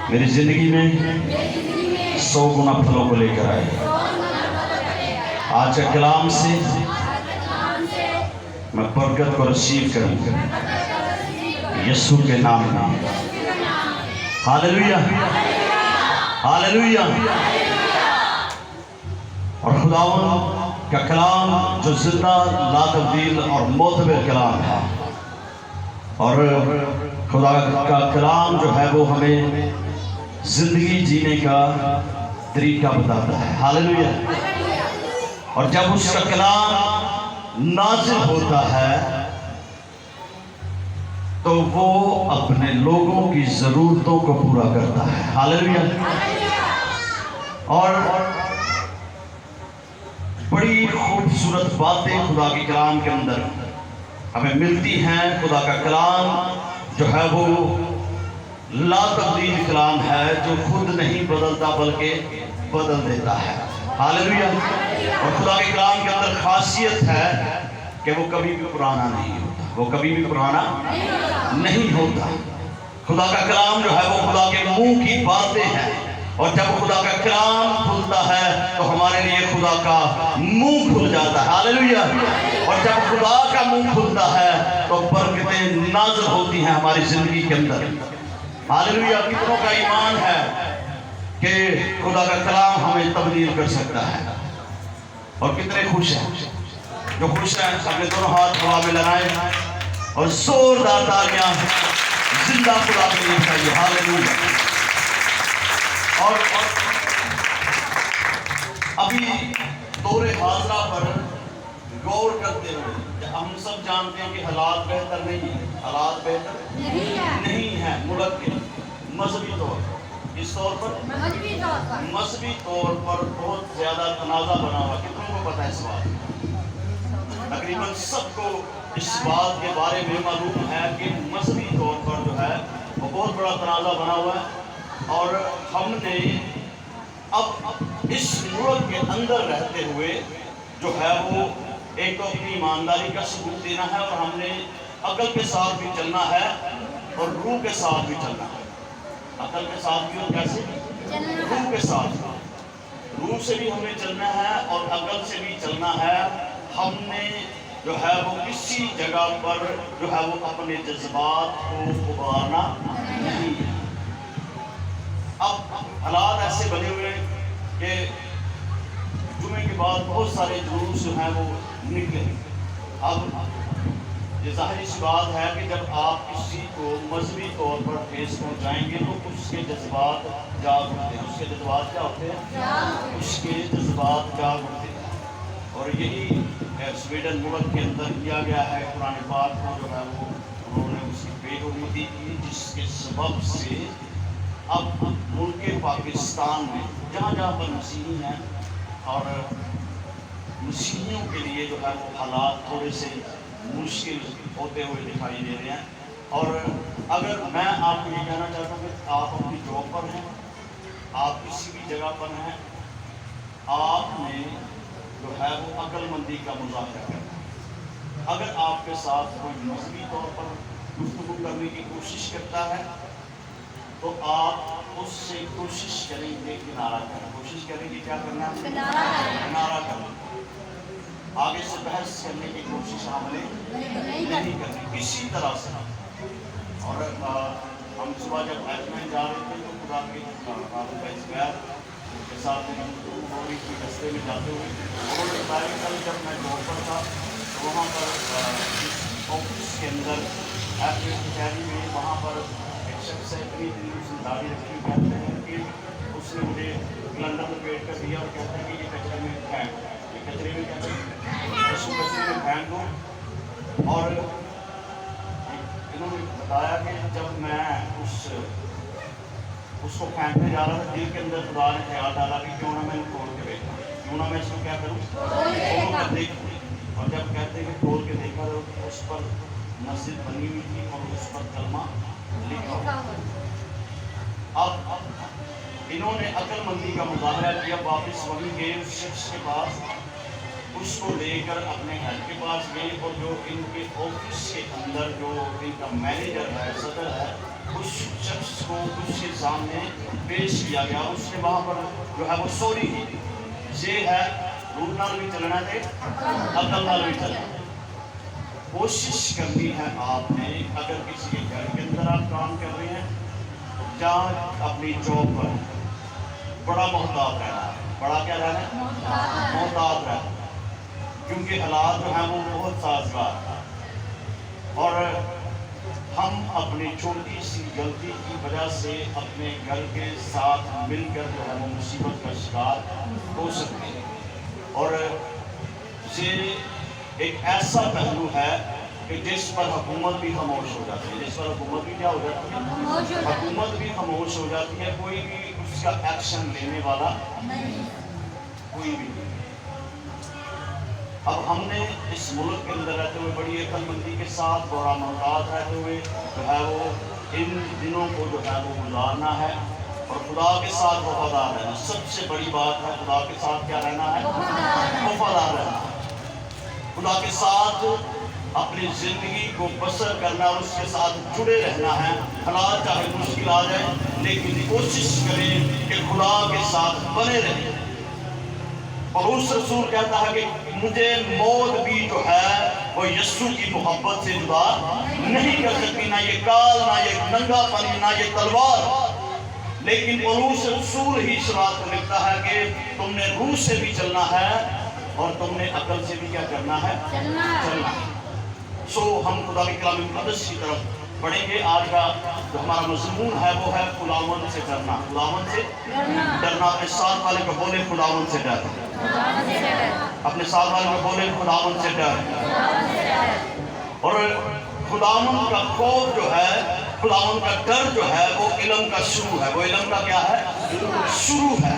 میری زندگی میں 100 گنا پھلوں کو لے کر آئے. آج کے کلام سے میں برکت کو رسیو کروں یسوع کے نام میں. Hallelujah hallelujah. اور خداوند کا کلام جو زندہ لا تبدیل اور معتبر کلام ہے، اور خدا کا کلام جو ہے وہ ہمیں زندگی جینے کا طریقہ بتاتا ہے. ہاللویہ. اور جب اس کا کلام نازل ہوتا ہے تو وہ اپنے لوگوں کی ضرورتوں کو پورا کرتا ہے. ہاللویہ. اور بڑی خوبصورت باتیں خدا کے کلام کے اندر ہمیں ملتی ہیں. خدا کا کلام جو ہے وہ لا تبدیل کلام ہے، جو خود نہیں بدلتا بلکہ بدل دیتا ہے. ہاللویہ. اور خدا کے کلام کے اندر خاصیت ہے کہ وہ کبھی بھی پرانا نہیں ہوتا. وہ کبھی بھی پرانا نہیں ہوتا. خدا کا کلام جو ہے وہ خدا کے منہ کی باتیں ہیں، اور جب خدا کا کلام کھلتا ہے تو ہمارے لیے خدا کا منہ کھل جاتا ہے. ہاللویہ. اور جب خدا کا منہ کھلتا ہے تو برکتیں نازل ہوتی ہیں ہماری زندگی کے اندر. ہاللویہ. کتنوں کا ایمان ہے کہ خدا کا کلام ہمیں تبدیل کر سکتا ہے؟ اور کتنے خوش ہیں؟ جو خوش ہیں اپنے دونوں ہاتھ ہوا میں لگائیں اور زوردار تالیاں زندہ خدا کے لیے چاہیے. ہاللویہ. اور ابھی دور حاضرہ پر غور کرتے ہوئے ہم سب جانتے ہیں کہ حالات بہتر نہیں ہیں. حالات بہتر نہیں ہیں ملک کے مذہبی طور پر. اس طور پر مذہبی طور پر بہت زیادہ تنازع بنا ہوا. کتنوں کو پتہ ہے اس بات؟ تقریباً سب کو اس بات کے بارے میں معلوم ہے کہ مذہبی طور پر جو ہے وہ بہت بڑا تنازع بنا ہوا ہے. اور ہم نے اب اس ملک کے اندر رہتے ہوئے جو ہے وہ ایک تو اپنی ایمانداری کا ثبوت دینا ہے، اور ہم نے عقل کے ساتھ بھی چلنا ہے اور روح کے ساتھ بھی چلنا ہے. عقل کے ساتھ بھی اور کیسے؟ روح کے ساتھ. روح سے بھی ہمیں چلنا ہے اور عقل سے بھی چلنا ہے. ہم نے جو ہے وہ کسی جگہ پر جو ہے وہ اپنے جذبات کو ابھارنا نہیں ہے. اب حالات ایسے بنے ہوئے کہ جمعے کے بعد بہت سارے جلوس جو ہیں وہ نکلے. اب یہ ظاہری سی بات ہے کہ جب آپ کسی کو مذہبی طور پر ٹھیس پہنچائیں گے تو اس کے جذبات جاگ اٹھتے ہیں. اس کے جذبات کیا ہوتے ہیں؟ اس کے جذبات جاگ اٹھتے ہیں. اور یہی سویڈن ملک کے اندر کیا گیا ہے. قرآن پاک کو جو ہے وہ انہوں نے اس کی بے حرمتی کی، جس کے سبب سے اب ملک پاکستان میں جہاں جہاں پر مسیحی ہیں اور مسیحیوں کے لیے جو ہے وہ حالات تھوڑے سے مشکل ہوتے ہوئے دکھائی دے رہے ہیں. اور اگر میں آپ کو یہ کہنا چاہتا ہوں کہ آپ اپنی جاب پر ہیں، آپ کسی بھی جگہ پر ہیں، آپ نے جو ہے وہ عقل مندی کا مظاہرہ کرنا ہے. اگر آپ کے ساتھ کوئی مذہبی طور پر گفتگو کرنے کی کوشش کرتا ہے تو آپ اس سے کوشش کریں گے کنارہ کرنا. کوشش کریں گے کیا کرنا ہے؟ کنارہ کرنا. آگے سے بحث کرنے کی کوشش ہم نے نہیں کرنی کسی طرح سے. اور ہم صبح جب ایجمنٹ جا رہے تھے تو خدا کے کے ساتھ ہو رہی تھی رستے میں جاتے ہوئے. انہوں نے بتایا کہ کل جب میں جاب پر تھا تو وہاں پر آفس کے اندر کچہری میں وہاں پر ایک شخص ہے، اتنی اس نے داڑھی رکھی، کہتے ہیں کہ اس نے مجھے کلنڈر لپیٹ کر دیا اور کہتے ہیں کہ یہ کچرے میں پھینک، یہ کچرے میں کہتے ہیں اس کو کچرے میں پھینک دو. اور انہوں نے بتایا کہ جب میں اس کو پھینکنے جا رہا تھا دل کے اندر خدا نے خیال ڈالا کہ کیوں نہ میں کھول کے دیکھوں، کیوں نہ میں اس کو کیا کروں، کھول کر دیکھوں. اور جب کہتے ہیں کہ کھول کے دیکھا تو اس پر مسجد بنی ہوئی تھی اور اس پر کلمہ لکھا ہوا. اب انہوں نے عقل مندی کا مظاہرہ کیا. واپس وہیں گئے اس شخص کے پاس، اس کو لے کر اپنے گھر کے پاس گئے، اور جو ان کے آفس کے اندر جو ان کا مینیجر ہے، صدر ہے، اس شخص کو اس کے سامنے پیش کیا گیا. اس نے وہاں پر جو ہے وہ سوری کی. یہ ہے روح نال بھی چلنا ہے, عقل نال بھی چلنا ہے. کوشش کرنی ہے آپ نے, اگر کسی کے گھر کے اندر آپ کام کر رہے ہیں, جہاں اپنی جاب پر بڑا محتاط رہنا ہے. بڑا کیا رہنا ہے؟ محتاط رہنا, کیونکہ حالات جو ہیں وہ بہت سازگار ہیں. اور ہم اپنی چھوٹی سی غلطی کی وجہ سے اپنے گھر کے ساتھ مل کر جو ہے وہ مصیبت کا شکار ہو سکتے ہیں. اور یہ ایک ایسا پہلو ہے کہ جس پر حکومت بھی خاموش ہو جاتی ہے. جس پر حکومت بھی کیا ہو جاتی ہے؟ حکومت بھی خاموش ہو جاتی ہے. کوئی بھی اس کا ایکشن لینے والا کوئی بھی نہیں. اب ہم نے اس ملک کے اندر رہتے ہوئے بڑی عقل مندی کے ساتھ بڑا محتاط رہتے ہوئے جو ہے وہ ان دنوں کو جو ہے وہ گزارنا ہے, اور خدا کے ساتھ وفادار رہنا. سب سے بڑی بات ہے خدا کے ساتھ کیا رہنا ہے؟ وفادار رہنا. خدا کے ساتھ اپنی زندگی کو بسر کرنا اور اس کے ساتھ جڑے رہنا ہے. حالات چاہے مشکل آ جائے, لیکن کوشش کریں کہ خدا کے ساتھ بنے رہیں. پولس رسول کہتا ہے کہ مجھے موت بھی جو ہے وہ یسوع کی محبت سے جدا نہیں کر سکتی, نہ یہ کال, نہ یہ ننگا پن, نہ یہ تلوار. لیکن پولس رسول ہی اس بات کو لکھتا ہے کہ تم نے روح سے بھی چلنا ہے اور تم نے عقل سے بھی کیا کرنا ہے؟ چلنا ہے. سو ہم خدا کے کلام مقدس کی طرف پڑھیں گے. آج کا جو ہمارا مضمون ہے وہ ہے خداوند سے ڈرنا. خداوند سے ڈرنا. اپنے ساتھ والے کو بولے خداوند سے ڈر. اپنے ساتھ والے کو بولے خداوند سے ڈر. اور خداوند کا خوف جو ہے, خداوند کا ڈر جو ہے وہ علم کا شروع ہے. وہ علم کا کیا ہے؟ شروع ہے.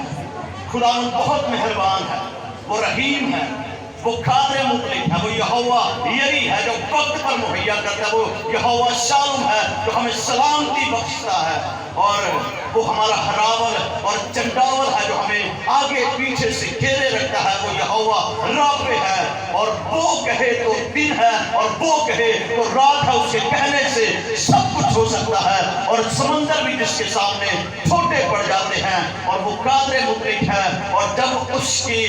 خداوند بہت مہربان ہے, وہ رحیم ہے, وہ قادر مطلق ہے, وہ یہوہ یری ہے جو وقت پر مہیا کرتا ہے, وہ یہوہ شالم ہے جو ہمیں سلامتی بخشتا ہے, اور وہ ہمارا ہراول اور چنڈاول ہے جو ہمیں آگے پیچھے سے گھیرے رکھتا ہے. وہ یہوہ رافع ہے, اور وہ کہے تو دن ہے اور وہ کہے تو رات ہے. اس کے کہنے سے سب کچھ ہو سکتا ہے, اور سمندر بھی جس کے سامنے چھوٹے پڑ جاتے ہیں. اور وہ قادر مطلق ہے, اور جب اس کے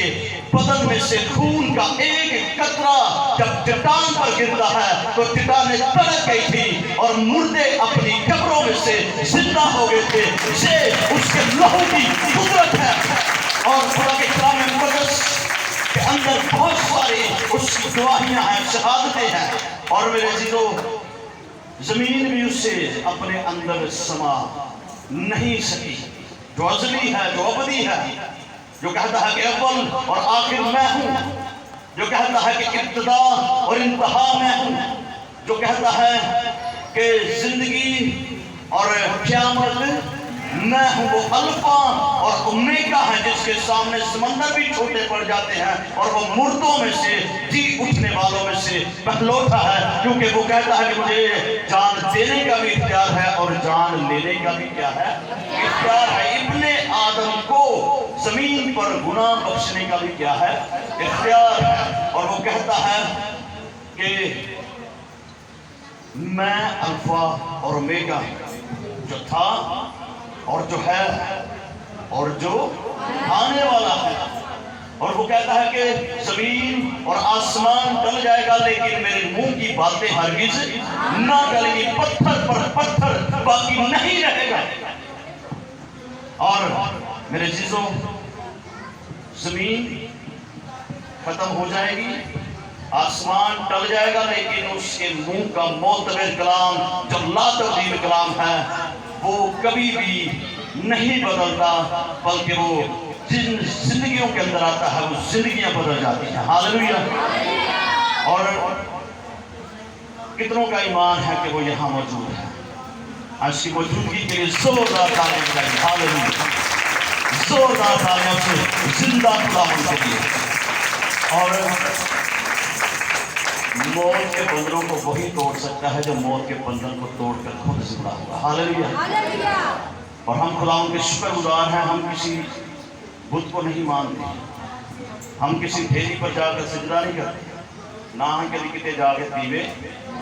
بدن میں سے خون کا ایک قطرہ جب چٹان پر گرتا ہے تو چٹانیں تڑک گئی تھی اور مردے اپنی قبروں میں سے زندہ ہو گئے تھے. یہ اس کے لہو کی قدرت ہے. اور خدا کے کلام مقدس کے اندر بہت ساری اس کی گواہیاں ہیں, شہادتیں ہیں. اور میرے عزیزو, زمین بھی اس سے اپنے اندر سما نہیں سکی. جو ازلی ہے, جو ابدی ہے, جو کہتا ہے کہ اول اور آخر میں ہوں, جو کہتا ہے کہ ابتدا اور انتہا میں ہوں, جو کہتا ہے کہ زندگی اور قیامت میں ہوں. وہ الفا اور اومیگا ہے جس کے سامنے سمندر بھی چھوٹے پڑ جاتے ہیں, اور وہ مردوں میں سے جی اٹھنے والوں میں سے پہلوٹا ہے, کیونکہ وہ کہتا ہے کہ مجھے جان دینے کا بھی اختیار ہے اور جان لینے کا بھی کیا ہے؟ اختیار ہے. ابن آدم کو زمین پر گناہ بخشنے کا بھی کیا ہے؟ اختیار ہے. اور وہ کہتا ہے کہ میں الفا اور اومیگا, جو تھا اور جو ہے اور جو آنے والا ہے. اور وہ کہتا ہے کہ زمین اور آسمان ڈل جائے گا لیکن میرے منہ کی باتیں ہرگز نہ ڈلیں گی. پتھر پر پتھر باقی نہیں رہے گا. اور میرے عزیزوں, زمین ختم ہو جائے گی, آسمان ٹل جائے گا, لیکن اس کے منہ کا معتبر کلام جو لا تبدیل کلام ہے وہ کبھی بھی نہیں بدلتا, بلکہ وہ جن زندگیوں کے اندر آتا ہے وہ زندگیاں بدل جاتی ہیں. ہاللویا. اور کتنوں کا ایمان ہے کہ وہ یہاں موجود ہے؟ اس کی موجودگی کے لیے زوردار تالیاں بجائیں. ہاللویا. زوردار تالیاں سے زندہ خداوند کے لیے. اور موت کے بندروں کو وہی توڑ سکتا ہے جو موت کے بندر کو توڑ کر خود زندہ ہوگا. ہاللویا. اور ہم خداوند کے شکر گزار ہیں. ہم کسی بت کو نہیں مانتے, ہم کسی ڈھیری پر جا کر سجدہ نہیں کرتے, نہ ہم کبھی کتے جا کے دیوے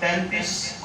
33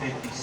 33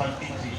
33।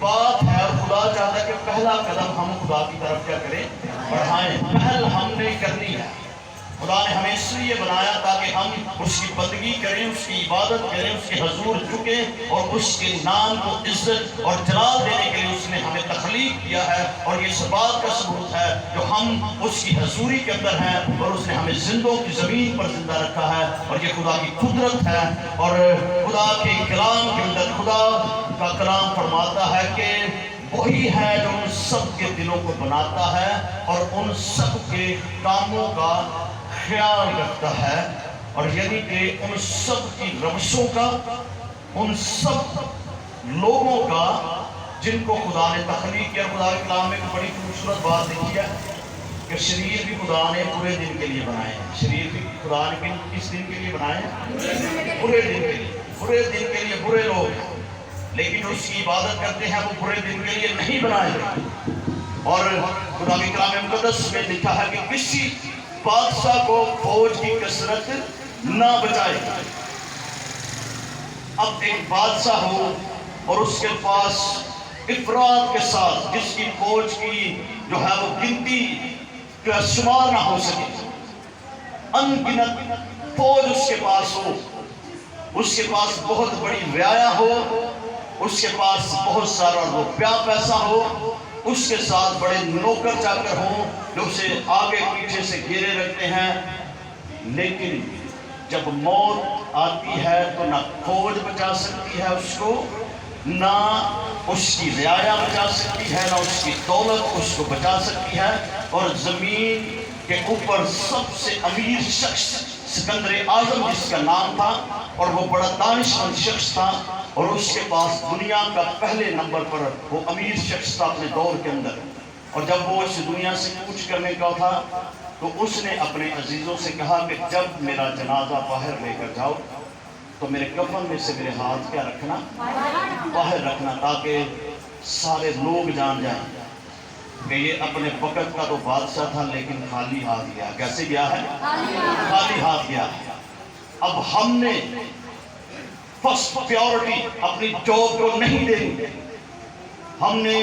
بات ہے اور خدا چاہتا ہے کہ پہلا قدم ہم خدا کی طرف کیا کریں؟ بڑھائیں. پہل ہم نے کرنی ہے. خدا نے ہمیں اس لیے بنایا تاکہ ہم اس کی بندگی کریں، اس کی عبادت کریں، اس کے حضور جھکیں اور اس کے نام کو عزت اور جلال دینے کے لیے اس نے ہمیں تخلیق کیا ہے. اور یہ اس بات کا ثبوت ہے جو ہم اس کی حضوری کے اندر ہیں اور اس نے ہمیں زندوں کی زمین پر زندہ رکھا ہے. اور یہ خدا کی قدرت ہے. اور خدا کے کلام کے اندر خدا کا کلام فرماتا ہے کہ وہی ہے جو ان سب کے دلوں کو بناتا ہے اور ان سب کے کاموں کا خیال رکھتا ہے. اور یعنی کہ ان سب کی روشوں کا، ان سب لوگوں کا جن کو خدا نے تخلیق کیا. خدا کے کلام میں ایک بڑی خوبصورت بات لکھی ہے کہ شریر بھی خدا نے پورے دن کے لیے بنائے ہیں. شریر بھی خدا نے کس دن کے لیے بنائے ہیں؟ پورے دن کے لیے. پورے دن کے لیے برے لوگ ہیں لیکن جو اس کی عبادت کرتے ہیں وہ پورے دن کے لیے نہیں بنائے گئے. اور خدا کے کلام مقدس میں لکھا ہے کہ کسی بادشاہ کو فوج کی کثرت نہ بچائے. اب ایک بادشاہ ہو اور اس کے پاس افراد کے ساتھ جس کی فوج کی جو ہے وہ گنتی کا شمار نہ ہو سکے، ان گنت فوج اس کے پاس ہو، اس کے پاس بہت بڑی رعایا ہو، اس کے پاس بہت سارا روپیہ پیسہ ہو، اس کے ساتھ بڑے نوکر چاکر ہوں جو اسے آگے پیچھے سے گھیرے رکھتے ہیں. لیکن جب موت آتی ہے تو نہ فوج بچا سکتی ہے اس کو، نہ اس کی رعایا بچا سکتی ہے، نہ اس کی دولت اس کو بچا سکتی ہے. اور زمین کے اوپر سب سے امیر شخص سکندر اعظم جس کا نام تھا اور وہ بڑا دانشمند شخص تھا اور اس کے پاس دنیا کا پہلے نمبر پر وہ امیر شخص تھا اپنے دور کے اندر. اور جب وہ اس دنیا سے کوچ کرنے کا تھا تو اس نے اپنے عزیزوں سے کہا کہ جب میرا جنازہ باہر لے کر جاؤ تو میرے کفن میں سے میرے ہاتھ کیا رکھنا؟ باہر رکھنا، تاکہ سارے لوگ جان جائیں کہ یہ اپنے وقت کا تو بادشاہ تھا لیکن خالی ہاتھ گیا. کیسے گیا ہے؟ خالی ہاتھ گیا. اب ہم نے فرسٹ پیورٹی اپنی جاب کو نہیں دینی. ہم نے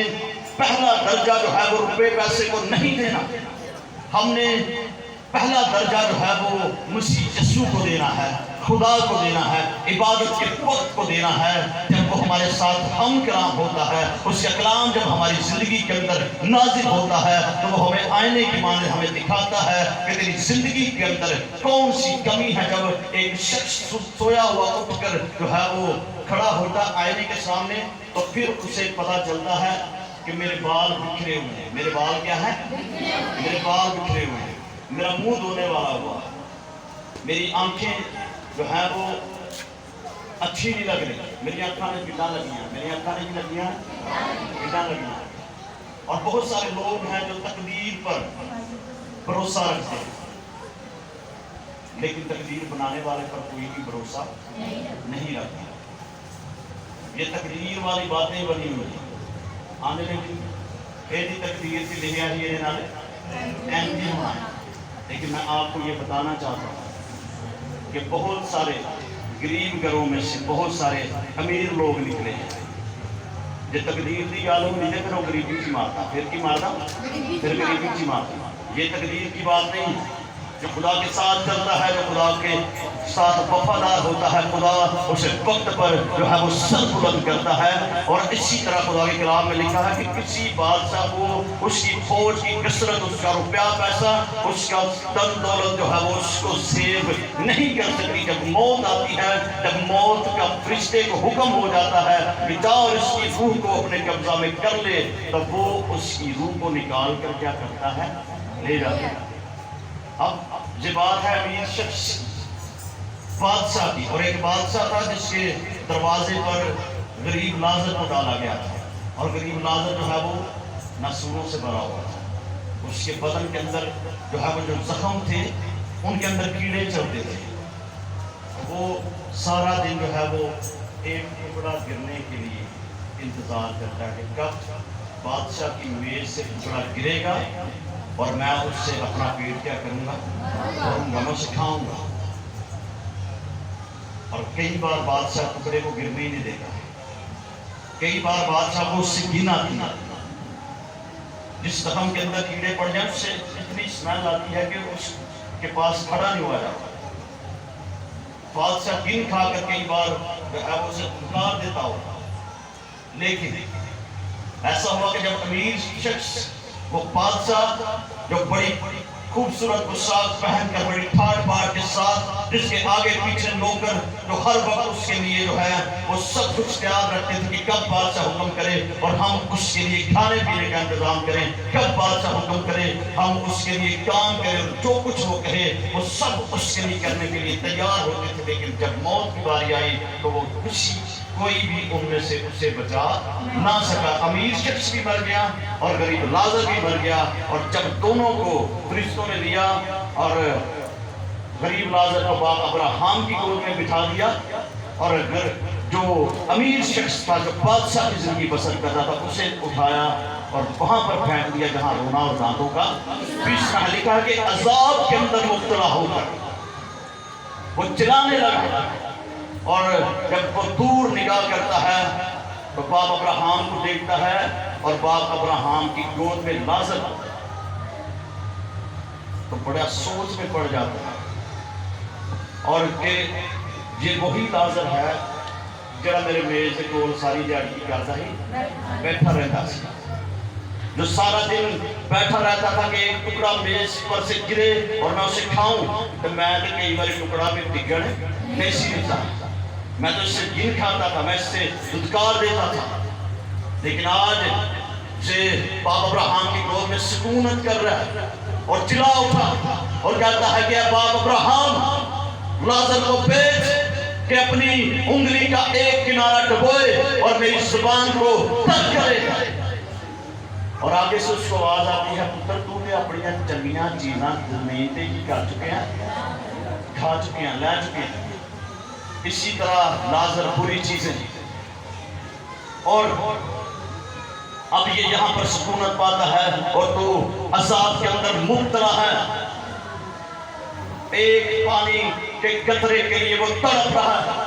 پہلا درجہ جو ہے وہ روپے پیسے کو نہیں دینا. ہم نے پہلا درجہ جو ہے وہ مسیح یسوع کو دینا ہے، خدا کو دینا ہے، عبادت کے وقت کو دینا ہے. جب وہ ہمارے ساتھ ہم کلام ہوتا ہے، اس کا کلام جب ہماری زندگی کے اندر نازل ہوتا ہے تو وہ ہمیں آئینے کی مانند ہمیں دکھاتا ہے کہ تیری زندگی کے اندر کون سی کمی ہے. جب ایک شخص سویا ہوا اٹھ کر جو ہے وہ کھڑا ہوتا آئینے کے سامنے تو پھر اسے پتا چلتا ہے کہ میرے بال بکھرے ہوئے ہیں. میرے بال کیا ہیں؟ میرے بال بکھرے ہوئے ہیں. میرا منہ دھونے والا ہوا ہے. میری آنکھیں جو ہیں وہ اچھی نہیں لگ رہی. میری آنکھیں نے پٹا لگی ہیں. میری آنکھیں نے لگی ہیں پٹا لگی ہیں. اور بہت سارے لوگ ہیں جو تقدیر پر بھروسہ رکھتے ہیں لیکن تقدیر بنانے والے پر کوئی بھی بھروسہ نہیں رکھتا. یہ تقدیر والی باتیں بنی ہوئی ہیں. آنے لگی ایسی تقدیر کی لے آئی ہے نالے نہیں ہونا ہے. لیکن میں آپ کو یہ بتانا چاہتا ہوں کہ بہت سارے غریب گھروں میں سے بہت سارے امیر لوگ نکلے ہیں. یہ تقدیر کی گالوں میں پھر وہ غریبی کی مارتا پھر کی مارتا پھر غریبی کی مارتا. یہ تقدیر کی بات نہیں. جو خدا کے ساتھ چلتا ہے، جو خدا کے ساتھ وفادار ہوتا ہے، خدا اسے وقت پر جو ہے وہ سر بلند کرتا ہے. اور اسی طرح خدا کے کلام میں لکھا ہے کہ کسی بادشاہ کو اس کی فوج کی کثرت، اس کا روپیہ پیسہ، اس کا دن دولت جو ہے وہ اس کو سیو نہیں کر سکتی. جب موت آتی ہے، جب موت کا فرشتے کو حکم ہو جاتا ہے کہ جاؤ اور اس کی روح کو اپنے قبضہ میں کر لے، تب وہ اس کی روح کو نکال کر کیا کرتا ہے؟ لے جاتا ہے. اب یہ بات ہے امیر شخص بادشاہ کی. اور ایک بادشاہ تھا جس کے دروازے پر غریب ناظر کو ڈالا گیا تھا. اور غریب ناظر جو ہے وہ نسوروں سے بھرا ہوا تھا. اس کے بدن کے اندر جو ہے وہ جو زخم تھے ان کے اندر کیڑے چلتے تھے. وہ سارا دن جو ہے وہ ایک ٹکڑا گرنے کے لیے انتظار کرتا ہے کہ کب بادشاہ کی میز سے ٹکڑا گرے گا اور میں اس سے اپنا پیٹ کیا کروں گا؟ کروں گا، میں اسے کھاؤں گا. اور کئی بار بادشاہ ٹکڑے کو گرنے ہی نہیں دیتا. کئی بار بادشاہ کو اس سے گھن آتی ہے، جس زخم کے اندر کیڑے پڑ جائیں اس سے اتنی اسمیل آتی ہے کہ اس کے پاس کھڑا نہیں ہوا جاتا۔ بادشاہ گن کھا کر کئی بار اسے پکار دیتا ہو، لیکن ایسا ہوا کہ جب امیر شخص وہ بادشاہ جو بڑی خوبصورت پوشاک پہن کر بڑی ٹھاٹ باٹ کے ساتھ، جس کے آگے پیچھے نوکر جو ہر وقت اس کے لیے جو ہے وہ سب کچھ تیار رکھتے تھے کہ کب بادشاہ حکم کرے اور ہم اس کے لیے کھانے پینے کا انتظام کریں، کب بادشاہ حکم کرے ہم اس کے لیے کام کریں، جو کچھ وہ کہے وہ سب اس کے لیے کرنے کے لیے تیار ہوتے تھے۔ لیکن جب موت کی باری آئی تو وہ کوئی بھی ان میں سے اسے بچا نہ سکا۔ امیر شخص بھی مر گیا اور غریب لازر بھی مر گیا، اور جب دونوں کو فرشتوں نے لیا اور غریب لازر کو باپ ابراہیم کی گود میں بٹھا دیا، اور جو امیر شخص تھا جو بادشاہ کی زندگی بسر کرتا تھا اسے اٹھایا اور وہاں پر پھینک دیا جہاں رونا اور دانتوں کا پیسنا۔ لکھا کہ عذاب کے اندر مبتلا ہو کر وہ چلانے لگا، اور جب وہ دور نگاہ کرتا ہے تو باپ ابراہیم کو دیکھتا ہے اور باپ ابراہیم کی گود میں لازر تو بڑا سوچ میں پڑ جاتا ہے، اور کہ یہ وہی لازر ہے جڑا میرے میز سے کول ساری دیہڑی کی کرتا ہی بیٹھا رہتا سی، جو سارا دن بیٹھا رہتا تھا کہ ایک ٹکڑا میز پر سے گرے اور میں اسے کھاؤں، تو میں تو کئی بار ٹکڑا بھی ڈگڑ نہیں سی دیتا، میں تو اس سے گن کھاتا تھا، میں اس سے دھتکار دیتا تھا۔ لیکن آج سے باپ ابراہیم کی گود میں سکونت کر رہا ہے اور چلا اٹھا اور کہتا ہے کہ اے باپ ابراہیم، لازر کو بھیج کہ اپنی انگلی کا ایک کنارہ ڈبوئے اور میری زبان کو تر کرے۔ اور آگے سے اس کو آواز آتی ہے، پتر تو نے اپنی چنگیاں چیزاں زمین تے کی کر چکے ہیں، کھا چکے ہیں، لے چکے ہیں، اسی طرح لازر بری چیزیں، اور اب یہ یہاں پر سکونت پاتا ہے اور تو عذاب کے اندر مبتلا ہے۔ ایک پانی کے قطرے کے لیے وہ تڑپ رہا ہے،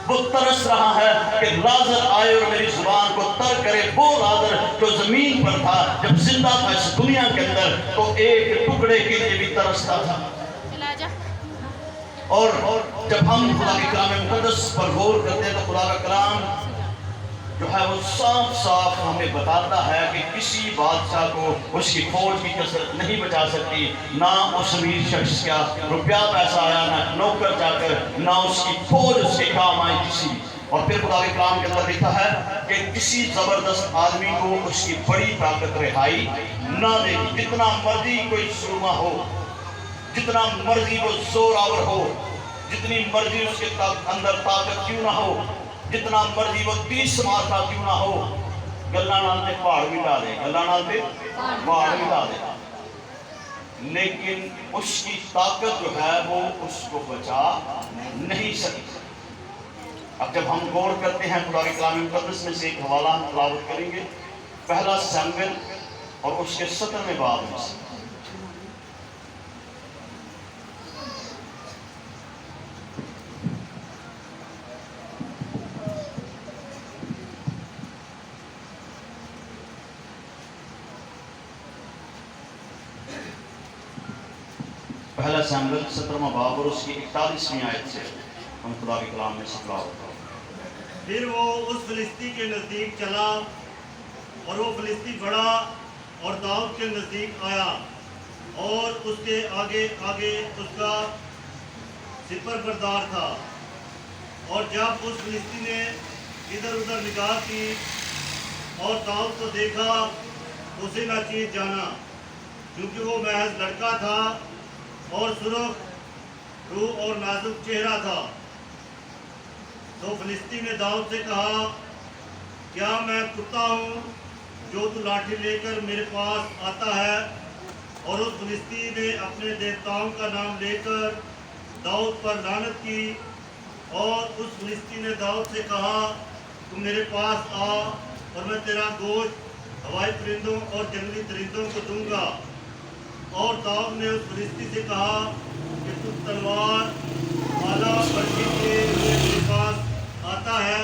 وہ ترس رہا ہے کہ لازر آئے اور میری زبان کو تر کرے۔ وہ لازر جو زمین پر تھا جب زندہ تھا اس دنیا کے اندر تو ایک ٹکڑے کے لیے بھی ترستا تھا۔ اور جب ہم خدا کے کلام مقدس پر غور کرتے ہیں تو خدا کا کلام جو ہے وہ صاف صاف ہمیں بتاتا ہے کہ کسی بادشاہ کو اس کی فوج کی کثرت نہیں بچا سکتی، نہ اس امیر شخص کا روپیہ پیسہ آیا، نہ نوکر جا کر، نہ اس کی فوج اس کے کام آئی کسی۔ اور پھر خدا کے کلام کے اندر لکھا ہے کہ کسی زبردست آدمی کو اس کی بڑی طاقت رہائی نہ دے گی، جتنا مرضی کوئی سرما ہو، جتنا مرضی وہ زور آور ہو، جتنی مرضی اس کے اندر طاقت کیوں نہ ہو، جتنا مرضی وہ 30 مارکا کیوں نہ ہو، گلہ نال تے پہاڑ بھی لا دے، گلہ نال تے پہاڑ بھی لا دے، لیکن اس کی طاقت جو ہے وہ اس کو بچا نہیں سکتی۔ اب جب ہم غور کرتے ہیں خدا کے کلام مقدس میں سے ایک حوالہ ہم تلاوت کریں گے، پہلا سیموئیل اور اس کے 17ویں باب میں سے۔ پہلا سیموئیل 17واں باب اور اس کی 41ویں آیت سے ہم خدا کے کلام میں سے تلاوت کریں۔ پھر وہ اس فلسطی کے نزدیک چلا اور وہ فلسطی بڑا اور داؤد کے نزدیک آیا اور اس کے آگے آگے اس کا سپر بردار تھا، اور جب اس فلسطی نے ادھر ادھر نگاہ کی اور داؤد کو دیکھا اسے نہ چیز جانا، کیونکہ وہ محض لڑکا تھا اور سرخ روح اور نازک چہرہ تھا۔ تو فلسطی نے داؤد سے کہا، کیا میں کتا ہوں جو تو لاٹھی لے کر میرے پاس آتا ہے؟ اور اس فلسطی نے اپنے دیوتاؤں کا نام لے کر داؤد پر لعنت کی، اور اس فلسطی نے داؤد سے کہا، تم میرے پاس آ اور میں تیرا گوشت ہوائی پرندوں اور جنگلی درندوں کو دوں گا۔ اور داؤد نے اس فلسطی سے کہا کہ تم تلوار والا برچی کے ہوئے میرے پاس آتا ہے،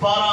12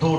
2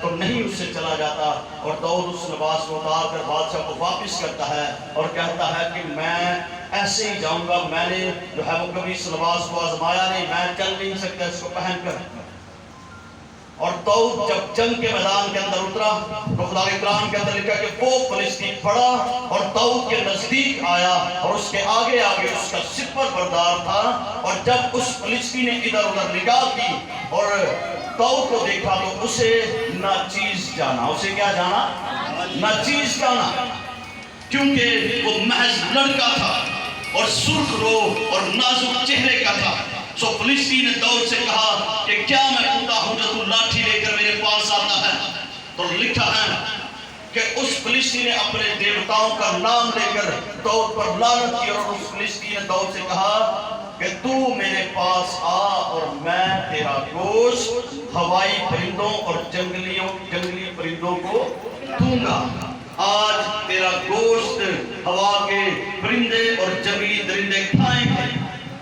تو نہیں اس سے چلا جاتا، اور داؤد اس لباس کو اتار کر بادشاہ کو واپس کرتا ہے اور کہتا ہے کہ میں ایسے ہی جاؤں گا، میں نے جو ہے وہ کبھی اس لباس کو آزمایا نہیں، میں چل نہیں سکتا اس کو پہن کر۔ اور داؤد جب جنگ کے میدان کے اندر اترا تو خدا کے کلام کے اندر لکھا کہ وہ فلسطین پڑا اور داؤد کے نزدیک آیا اور اس کے آگے آگے اس کا سپر بردار تھا، اور جب اس فلسطین نے ادھر ادھر نگاہ کی اور داؤد کو دیکھا تو اسے ناچیز جانا۔ اسے کیا جانا؟ ناچیز جانا، کیونکہ وہ محض لڑکا تھا اور سرخ رو اور نازک چہرے کا تھا۔ سو فلسطین نے داؤد سے کہا کہ کیا میں پوتا ہوں جو تو لاٹھی لے کر میرے پاس آتا ہے؟ تو لکھا ہے کہ اس فلسطین نے اپنے دیوتاؤں کا نام لے کر داؤد پر لعنت کی، اور اس فلسطین نے داؤد سے کہا کہ تو میرے پاس آ اور میں تیرا گوشت ہوائی پرندوں اور جنگلی پرندوں کو دوں گا۔ آج تیرا گوشت ہوا کے پرندے اور جنگلی درندے کھائیں گے۔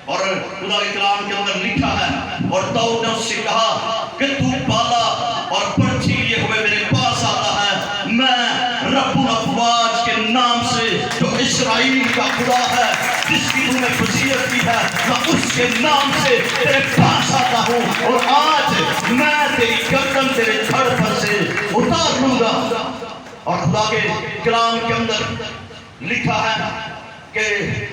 اور خدا کے کلام کے اندر لکھا ہے اور داؤد نے اس سے کہا کہ تو بالا اور پرچھی لیے ہوئے میرے پاس آتا ہے، میں رب الافواج کے نام سے جو اسرائیل کا خدا ہے جس کی تمہیں فضیلت کی ہے، میں اس کے نام سے تیرے پاس آتا ہوں، اور آج میں تیری گردن تیرے دھڑ پر سے اتار لوں گا۔ اور خدا کے کلام کے اندر لکھا ہے کہ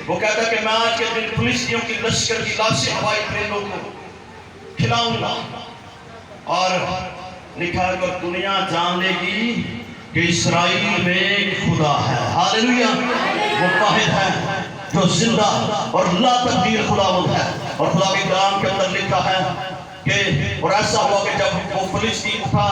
وہ کہتا ہے کہ میں آج کے دن فلسطینیوں کی لشکر کی لاشیں ہوائی پرندوں کو کھلاؤں گا، اور لکھا ہے کہ دنیا جان لے گی کہ اسرائیل میں خدا ہے۔ ہاللویا! وہ واحد ہے جو زندہ اور لا تبدیل خداوند ہے۔ اور خدا کے کلام کے اندر لکھا ہے کہ اور ایسا ہوا کہ جب وہ فلسطین تھا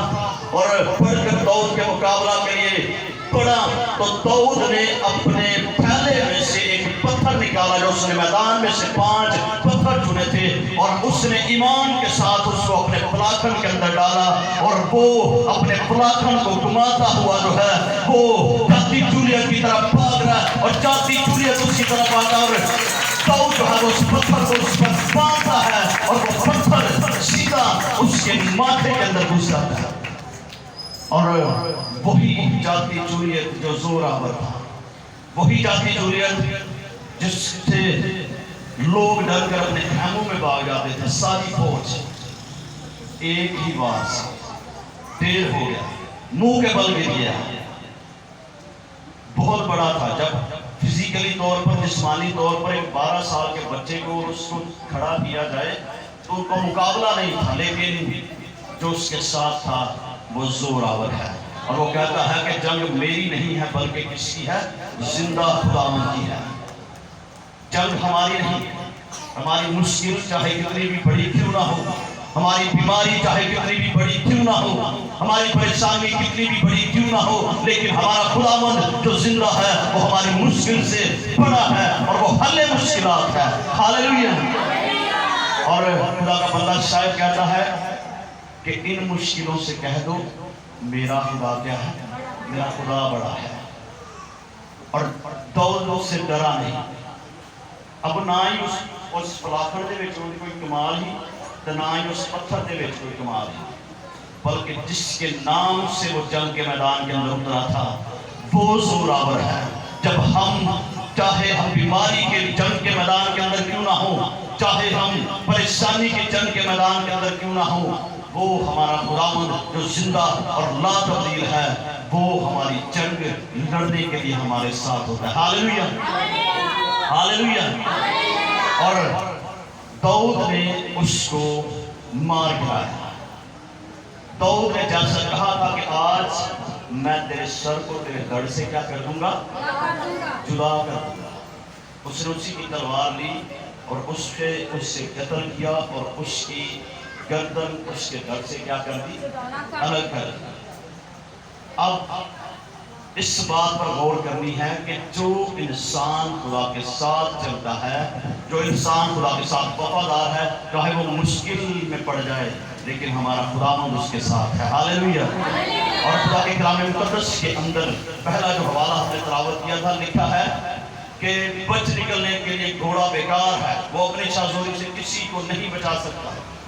اور بڑھ کر داؤد کے مقابلہ کے لیے پڑا تو داؤد نے اپنے تھیلے میں سے ایک پتھر نکالا، جو اس نے میدان میں سے 5 پتھر چنے تھے، اور اس نے ایمان کے ساتھ اس کو اپنے پلاکھن کے اندر ڈالا، اور وہ اپنے پلاکھن کو گھماتا ہوا جو ہے وہ جاتی جولیت کی طرف بھاگ رہا ہے، اور جاتی جولیت اس کی طرف آتا، اور داؤد جو ہے وہ اس پتھر کو اس پر باندھتا ہے اور وہ پتھر سیدھا اس کے ماتھے کے اندر گھس جاتا ہے۔ اور وہی جاتی جولیت جو زور آور تھا، وہی جاتی جولیت جس سے لوگ ڈر کر اپنے خیموں میں بھاگ جاتے تھے، ساری فوج ایک ہی بار سے دیر ہو گیا، منہ کے بل گر گیا۔ بہت بڑا تھا، جب فزیکلی طور پر جسمانی طور پر ایک 12 سال کے بچے کو اس کو کھڑا کیا جائے تو ان کو مقابلہ نہیں تھا، لیکن جو اس کے ساتھ تھا وہ زور آور ہے، اور وہ کہتا ہے کہ جنگ میری نہیں ہے بلکہ کس کی ہے؟ زندہ خداوند کی ہے۔ جنگ ہماری نہیں، ہماری مشکل چاہے کتنی بھی بڑی کیوں نہ ہو، ہماری بیماری چاہے کتنی بھی بڑی کیوں نہ ہو، ہماری پریشانی کتنی بھی بڑی کیوں نہ ہو، لیکن ہمارا خداوند جو زندہ ہے وہ ہماری مشکل سے بڑا ہے اور وہ حل مشکلات ہے۔ ہاللویا! اور خدا کا بندہ شاید کہتا ہے کہ ان مشکلوں سے کہہ دو میرا خدا کیا ہے؟ میرا خدا بڑا ہے۔ اور داؤد سے ڈرا نہیں، اب نہ ہی اس پلاکھن دے وچ کوئی کمال ہی تے نہ ہی اس پتھر دے وچ کوئی کمال ہی، بلکہ جس کے نام سے وہ جنگ کے میدان کے اندر اترا تھا وہ زور آور ہے۔ جب ہم چاہے ہم بیماری کے جنگ کے میدان کے اندر کیوں نہ ہوں، چاہے ہم پریشانی کے جنگ کے میدان کے اندر کیوں نہ ہوں، وہ ہمارا خداوند جو زندہ اور لا تبدیل ہے، وہ ہماری جنگ لڑنے کے لیے ہمارے ساتھ ہوتا ہے۔ ہاللویا! ہاللویا! اور داؤد نے اس کو مار گرایا۔ داؤد نے جیسا کہا تھا کہ آج میں تیرے سر کو تیرے دھڑ سے کیا کر دوں گا؟ جدا کر دوں گا۔ اس نے اسی کی تلوار لی اور اس سے قتل کیا، اور اس کی گردن اس کے دھڑ سے کیا کر دی؟ الگ کر دی۔ اب اس بات پر غور کرنی ہے کہ جو انسان خدا کے ساتھ چلتا ہے، جو انسان خدا کے ساتھ وفادار ہے، چاہے وہ مشکل میں پڑ جائے لیکن ہمارا خداوند اس کے ساتھ ہے۔ ہاللویا! اور خدا کے کلام مقدس کے اندر پہلا جو حوالہ ہم نے تلاوت کیا تھا، لکھا ہے کہ بچ نکلنے کے لیے گھوڑا بیکار ہے، وہ اپنی شاذوری سے کسی کو نہیں بچا سکتا،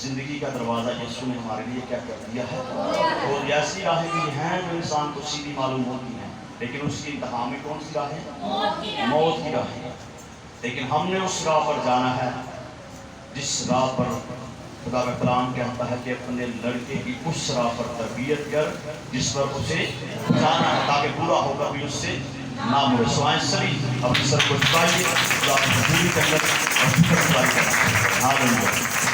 زندگی کا دروازہ یسوع نے ہمارے لیے کیا کر دیا ہے. اور ایسی راہیں بھی ہیں جو انسان کو سیدھی معلوم ہوتی ہیں، لیکن اس کی انتہا میں کون سی راہ ہے؟ موت کی راہ ہے. لیکن ہم نے اس راہ پر جانا ہے جس راہ پر خدا کا کلام کہتا ہے کہ اپنے لڑکے کی اس راہ پر تربیت کر جس پر اسے جانا ہے، تاکہ پورا ہوگا بھی اس سے نہ مڑے. سوائیں سبھی اپنی سر کو جھکائیے، خدا کی حضوری کے اندر اور شکر گزاری کریں. ہاللویا.